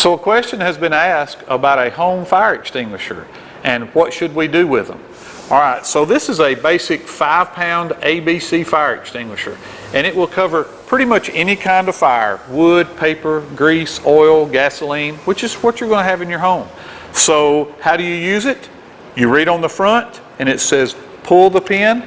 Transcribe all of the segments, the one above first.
So a question has been asked about a home fire extinguisher and what should we do with them. All right, so this is a basic 5-pound ABC fire extinguisher, and it will cover pretty much any kind of fire: wood, paper, grease, oil, gasoline, which is what you're going to have in your home. So how do you use it? You read on the front and it says pull the pin,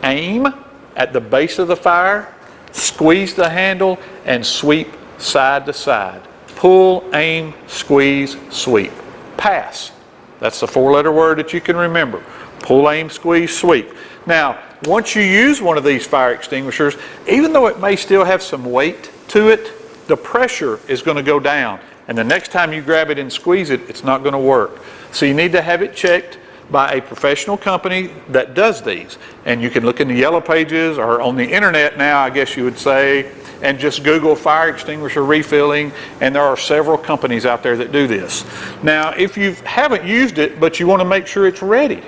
aim at the base of the fire, squeeze the handle, and sweep side to side. Pull, aim, squeeze, sweep. Pass. That's the 4-letter word that you can remember. Pull, aim, squeeze, sweep. Now, once you use one of these fire extinguishers, even though it may still have some weight to it, the pressure is going to go down. And the next time you grab it and squeeze it, it's not going to work. So you need to have it checked by a professional company that does these. And you can look in the yellow pages or on the internet now, I guess you would say, and just Google fire extinguisher refilling, and there are several companies out there that do this. Now, if you haven't used it, but you want to make sure it's ready,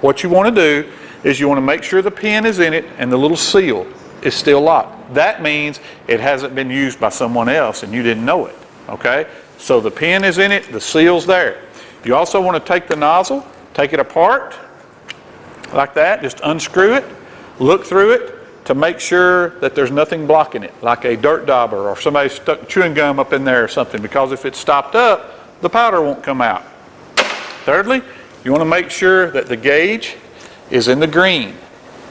what you want to do is you want to make sure the pin is in it and the little seal is still locked. That means it hasn't been used by someone else and you didn't know it, okay? So the pin is in it, the seal's there. You also want to take the nozzle, take it apart like that, just unscrew it, look through it to make sure that there's nothing blocking it, like a dirt dauber or somebody stuck chewing gum up in there or something, because if it's stopped up, the powder won't come out. Thirdly, you want to make sure that the gauge is in the green.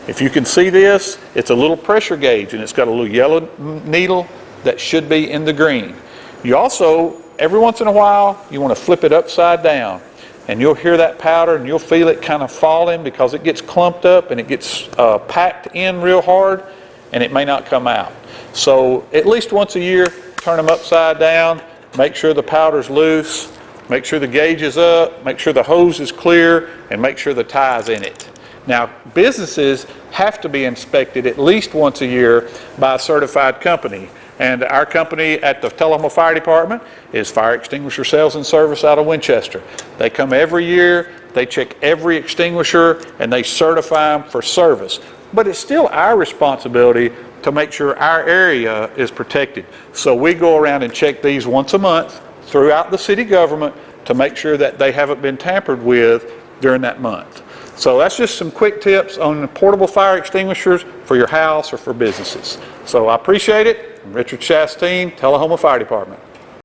If you can see this, it's a little pressure gauge and it's got a little yellow needle that should be in the green. You also, every once in a while, you want to flip it upside down, and you'll hear that powder and you'll feel it kind of falling because it gets clumped up and it gets packed in real hard, and it may not come out. So at least once a year, turn them upside down, make sure the powder's loose, make sure the gauge is up, make sure the hose is clear, and make sure the tie's in it. Now, businesses have to be inspected at least once a year by a certified company. And our company at the Tullahoma Fire Department is Fire Extinguisher Sales and Service out of Winchester. They come every year, they check every extinguisher, and they certify them for service. But it's still our responsibility to make sure our area is protected. So we go around and check these once a month throughout the city government to make sure that they haven't been tampered with during that month. So that's just some quick tips on portable fire extinguishers for your house or for businesses. So I appreciate it. I'm Richard Shasteen, Tullahoma Fire Department.